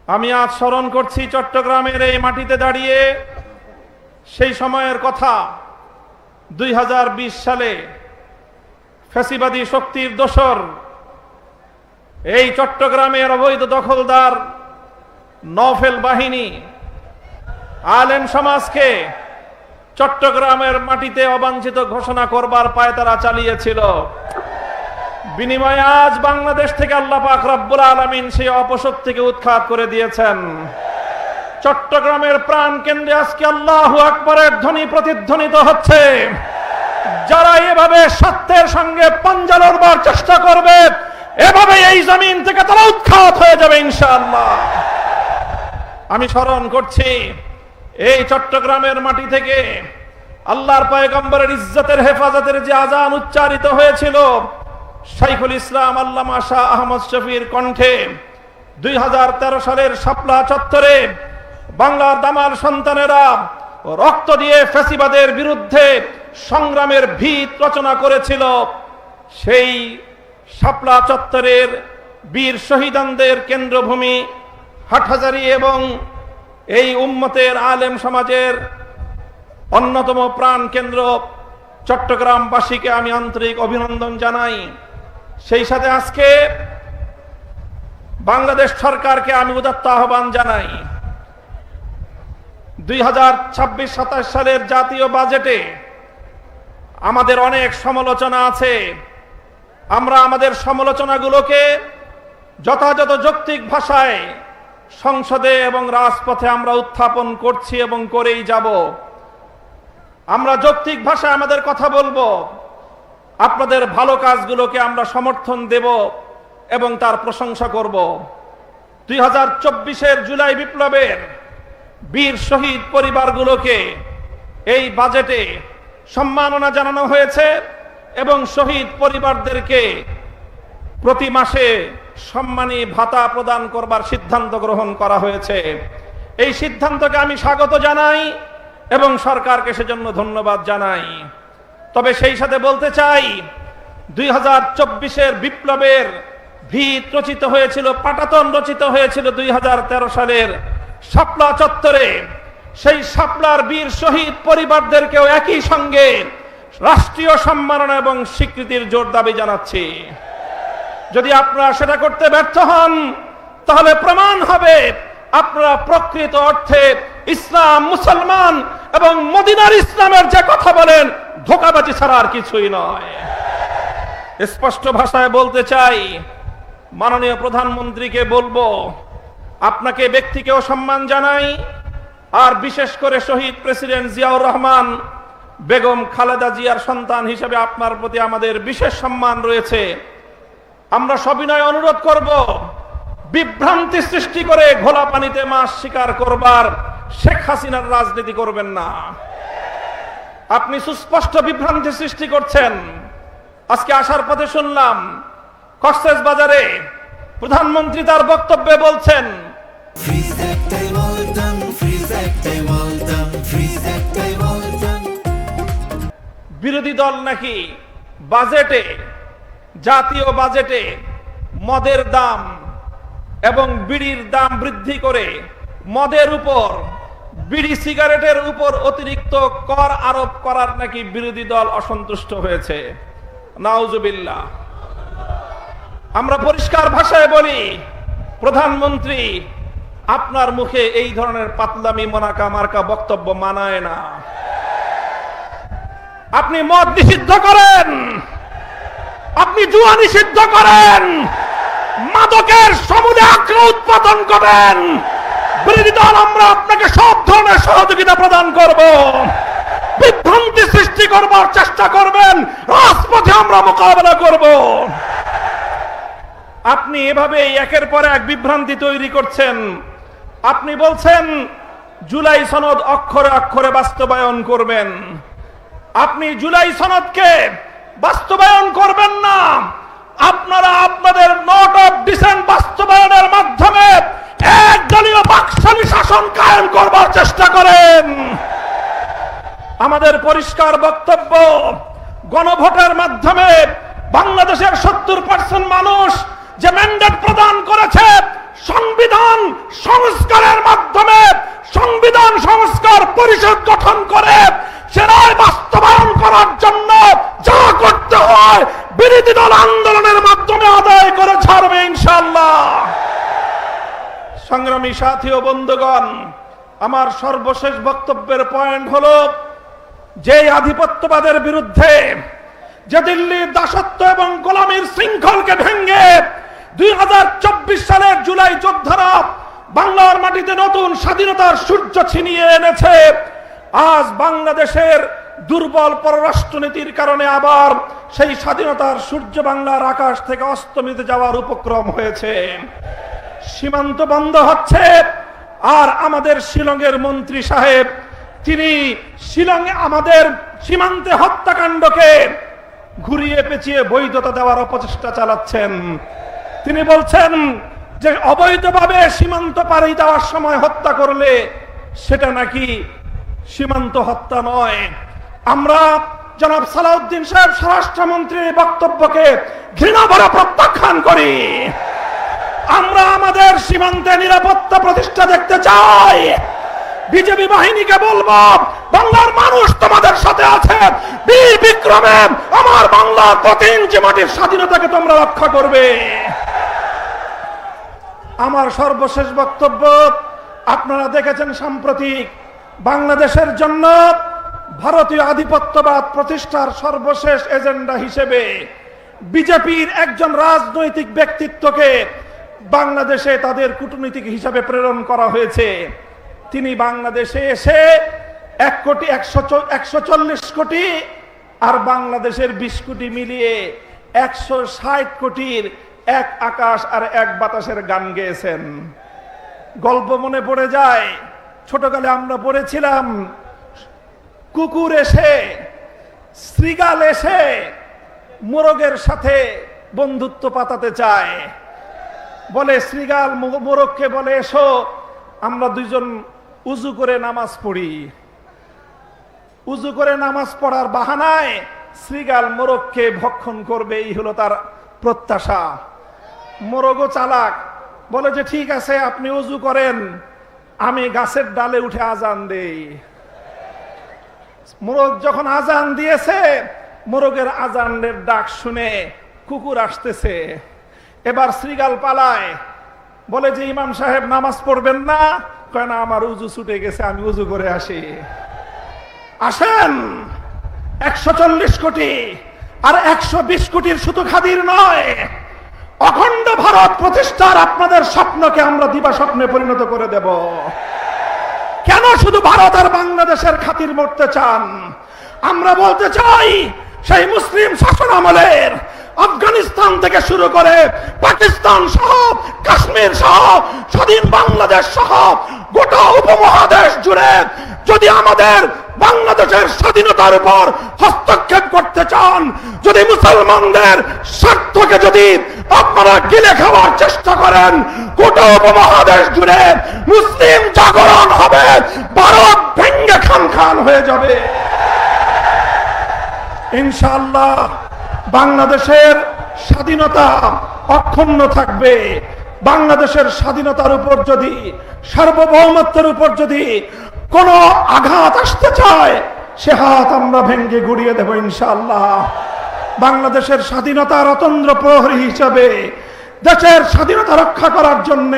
আমি আজ স্মরণ করছি চট্টগ্রামের এই মাটিতে দাঁড়িয়ে সেই সময়ের কথা। 2020 সালে ফ্যাসিবাদী শক্তির দোসর এই চট্টগ্রামের অবৈধ দখলদার নওফেল বাহিনী আলেম সমাজকে চট্টগ্রামের মাটিতে অবাঞ্ছিত ঘোষণা করবার পায়তারা চালিয়েছিল। বিনিময়ে আজ বাংলাদেশ থেকে আল্লাহ পাক রব্বুল আলামিন সেই অপশক্তিকে উৎখাত করে দিয়েছেন। চট্টগ্রামের প্রাণ কেন্দ্রে আজকে আল্লাহু আকবারের ধ্বনি প্রতিধ্বনিত হচ্ছে। যারা এভাবে সত্যের সঙ্গে পাঞ্জা লড়বার চেষ্টা করবে, এভাবে এই জমিন থেকে তারা উৎখাত হয়ে যাবে ইনশাআল্লাহ। আমি স্মরণ করছি এই চট্টগ্রামের মাটি থেকে আল্লাহর পয়গম্বরের ইজ্জতের হেফাজতের যে আজান উচ্চারিত হয়েছিল শাইখুল ইসলাম আল্লামা শাহ আহমদ শফির কণ্ঠে 2013 সালের শাপলা চত্বরে বাংলার দামাল সন্তানেরা রক্ত দিয়ে ফ্যাসিবাদের বিরুদ্ধে সংগ্রামের ভিত রচনা করেছিল। সেই শাপলা চত্বরের বীর শহীদানদের কেন্দ্রভূমি হাটহাজারী এবং এই উম্মতের আলেম সমাজের অন্যতম প্রাণ কেন্দ্র চট্টগ্রামবাসীকে আমি আন্তরিক অভিনন্দন জানাই। সেই সাথে আজকে বাংলাদেশ সরকারকে আমি উদাত্ত আহ্বান জানাই। 2026-27 সালের জাতীয় বাজেটে আমাদের অনেক সমালোচনা আছে। আমরা আমাদের সমালোচনাগুলোকে যথাযথ যৌক্তিক ভাষায় সংসদে এবং রাজপথে আমরা উত্থাপন করছি এবং করেই যাব। আমরা যৌক্তিক ভাষায় আমাদের কথা বলবো, আপনাদের ভালো কাজগুলোকে আমরা সমর্থন দেব এবং তার প্রশংসা করব। 2024-এর জুলাই বিপ্লবের বীর শহীদ পরিবারগুলোকে এই বাজেটে সম্মাননা জানানো হয়েছে এবং শহীদ পরিবারদেরকে প্রতি মাসে সম্মানী ভাতা প্রদান করবার সিদ্ধান্ত গ্রহণ করা হয়েছে। এই সিদ্ধান্তকে আমি স্বাগত জানাই এবং সরকারকে সেজন্য ধন্যবাদ জানাই। তবে সেই সাথে বলতে চাই 2024-এর বিপ্লবের ভিত রচিত হয়েছিল, পাটাতন রচিত হয়েছিল 2013 সালের শাপলা চত্বরে। সেই শাপলার বীর শহীদ পরিবারদেরকেও একই সঙ্গে রাষ্ট্রীয় সম্মাননা এবং স্বীকৃতির জোর দাবি জানাচ্ছি। যদি আপনারা সেটা করতে ব্যর্থ হন তাহলে প্রমাণ হবে আপনারা প্রকৃত অর্থে ইসলাম, মুসলমান এবং মদিনার ইসলামের যে কথা বলেন ধোঁকাবাজি ছাড়া আর কিছুই নয়। স্পষ্ট ভাষায় বলতে চাই, মাননীয় প্রধানমন্ত্রীকে বলবো, আপনাকে ব্যক্তিকেও সম্মান জানাই, আর বিশেষ করে শহীদ প্রেসিডেন্ট জিয়াউর রহমান বেগম খালেদা জিয়ার সন্তান হিসেবে আপনার প্রতি আমাদের বিশেষ সম্মান রয়েছে। আমরা সবিনয় অনুরোধ করব, বিভ্রান্তি সৃষ্টি করে ঘোলা পানিতে মাছ শিকার করবার শেখ হাসিনার রাজনীতি করবেন না। আপনি সুস্পষ্ট বিভ্রান্তি সৃষ্টি করছেন। আজকে আসার পথে শুনলাম কক্সেস বাজারে প্রধানমন্ত্রী তার বক্তব্যে বলছেন বিরোধী দল নাকি বাজেটে, জাতীয় বাজেটে মদের দাম এবং বিড়ির দাম বৃদ্ধি করে মদের উপর, বিড়ি সিগারেটের উপর অতিরিক্ত কর আরোপ করার নাকি বিরোধী দল অসন্তুষ্ট হয়েছে। নাউজুবিল্লাহ। আমরা পরিষ্কার ভাষায় বলি, প্রধানমন্ত্রী আপনার মুখে এই ধরনের পাতলামি মোনাকা মার্কা বক্তব্য মানায় না। আপনি মদ নিষিদ্ধ করেন, আপনি জুয়া নিষিদ্ধ করেন, মাদকের সমূলে আক্র উৎপাদন করেন। বিরোধী দল আমরা আপনাকে সব ধরনের সহযোগিতা প্রদান করব। বিভ্রান্তি সৃষ্টি করবার চেষ্টা করবেন, রাজপথে আমরা মোকাবেলা করব। আপনি এভাবে একের পর এক বিভ্রান্তি তৈরি করছেন। আপনি বলছেন জুলাই সনদ অক্ষরে অক্ষরে বাস্তবায়ন করবেন। আপনি জুলাই সনদকে বাস্তবায়ন করবেন না, আপনারা আপনাদের নোট অফ ডিসেন্ট বাস্তবায়নের মাধ্যমে একদলীয় বাকশালী শাসন কায়েম করবার চেষ্টা করেন। আমাদের পরিষ্কার বক্তব্য, গণভোটের মাধ্যমে বাংলাদেশের 70% মানুষ যে ম্যান্ডেট প্রদান করেছে, সংবিধান পরিষদ গঠন করে সেটাই বাস্তবায়ন করার জন্য যা করতে হয় বিরোধী দল আন্দোলনের মাধ্যমে আদায় করে ছাড়বে ইনশাআল্লাহ। সংগ্রামী সাথী ও বন্ধুগণ, আমার সর্বশেষ বক্তব্যের পয়েন্ট হলো, যে আধিপত্যবাদের বিরুদ্ধে, যে দিল্লির দাসত্ব এবং গোলামীর শৃঙ্খলকে ভেঙে 2024 সালের জুলাই যোদ্ধারা বাংলার মাটিতে নতুন স্বাধীনতার সূর্য ছিনিয়ে এনেছে, আজ বাংলাদেশের দুর্বল পররাষ্ট্রনীতির কারণে আবার সেই স্বাধীনতার সূর্য বাংলার আকাশ থেকে অস্তমিত যাওয়ার উপক্রম হয়েছে। সীমান্ত বন্ধ হচ্ছে, আর আমাদের শিলংয়ের মন্ত্রী সাহেব তিনি শিলংয়ে আমাদের সীমান্তে হত্যাকাণ্ডকে ঘুরিয়ে পেঁচিয়ে বৈধতা দেওয়ার অপচেষ্টা চালাচ্ছেন। তিনি বলছেন যে অবৈধভাবে সীমান্ত পাড়ি দেওয়ার সময় হত্যা করলে সেটা নাকি সীমান্ত হত্যা নয়। আমরা জনাব সালাউদ্দিন সাহেব স্বরাষ্ট্রমন্ত্রীর বক্তব্যকে ঘৃণা ভরে প্রত্যাখ্যান করি। আমরা আমাদের সীমান্তে নিরাপত্তা প্রতিষ্ঠা দেখতে চাই। বিজেপি বাহিনীকে বলবো, বাংলার মানুষ তোমাদের সাথে আছে, বীর বিক্রমে আমার বাংলার প্রতি ইঞ্চি মাটির স্বাধীনতাকে তোমরা রক্ষা করবে। আমার সর্বশেষ বক্তব্য, আপনারা দেখেছেন সাম্প্রতিক বাংলাদেশের জন্য ভারতীয় আধিপত্যবাদ প্রতিষ্ঠার সর্বশেষ এজেন্ডা হিসেবে বিজেপির একজন রাজনৈতিক ব্যক্তিত্বকে বাংলাদেশে তাদের কূটনীতিক হিসাবে প্রেরণ করা হয়েছে। তিনি বাংলাদেশে এসে 140 কোটি আর বাংলাদেশের 20 কোটি মিলিয়ে 160 কোটির এক আকাশ আর এক বাতাসের গান গেয়েছেন। গল্প মনে পড়ে যায়, ছোটকালে আমরা পড়েছিলাম, কুকুর এসে, শৃগাল এসে মোরগের সাথে বন্ধুত্ব পাতাতে চায়। বলে শৃগাল মোরগকে বলে, এসো আমরা দুইজন উজু করে নামাজ পড়ি। উজু করে নামাজ পড়ার বাহানায় শৃগাল মোরগকে ভক্ষণ করবে, এই হলো তার প্রত্যাশা। মোরগও চালাক, বলে যে ঠিক আছে আপনি উজু করেন, আমি গাছের ডালে উঠে আজান দেই। মোরগ যখন আজান দিয়েছে, মোরগের আজানের ডাক শুনে কুকুর আসতেছে। এবার শৃগাল পালায়, বলে যে ইমাম সাহেব নামাজ পড়বেন না? কয় না, আমার উজু ছুটে গেছে, আমি উজু করে আসি। আসেন, 140 কোটি আর 120 কোটির শুধু খাদির নয়, অখণ্ড ভারত প্রতিষ্ঠার আপনাদের স্বপ্নকে আমরা দিবা স্বপ্নে পরিণত করে দেব। কেন শুধু ভারত আর বাংলাদেশের খাতির মরতে চান? আমরা বলতে চাই, সেই মুসলিম শাসন আমলের আফগানিস্তান থেকে শুরু করে পাকিস্তান সহ, কাশ্মীর সহ, স্বাধীন বাংলাদেশ সহ গোটা উপমহাদেশ জুড়ে যদি আমাদের বাংলাদেশের স্বাধীনতার উপর হস্তক্ষেপ করতে চান, যদি মুসলমানদের স্বার্থকে যদি আপনারা গিলে খাওয়ার চেষ্টা করেন, গোটা উপমহাদেশ জুড়ে মুসলিম জাগরণ হবে, ভারত ভেঙ্গে খান খান হয়ে যাবে ইনশাআল্লাহ। বাংলাদেশের স্বাধীনতা অক্ষুণ্ণ থাকবে। বাংলাদেশের স্বাধীনতার উপর যদি, সার্বভৌমত্বের উপর যদি কোনো আঘাত আসতে চায়, সে হাত আমরা ভেঙ্গে গুড়িয়ে দেব ইনশাআল্লাহ। বাংলাদেশের স্বাধীনতার অতন্দ্র প্রহরী হিসাবে দেশের স্বাধীনতা রক্ষা করার জন্য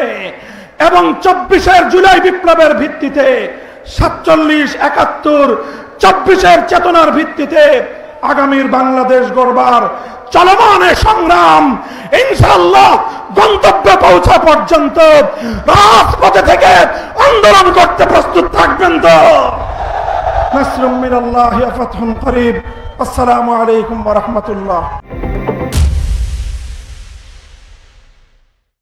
এবং 24 জুলাই বিপ্লবের ভিত্তিতে 47, 71, 24 চেতনার ভিত্তিতে আগামীর বাংলাদেশ গড়বার চলমান সংগ্রাম ইনশাআল্লাহ গন্তব্যে পৌঁছা পর্যন্ত রাজপথে থেকে আন্দোলন করতে প্রস্তুত থাকবেন তো? নাসরুম মিনাল্লাহি ওয়া ফাতহুন করিব। আসসালামু আলাইকুম ওয়া রাহমাতুল্লাহ।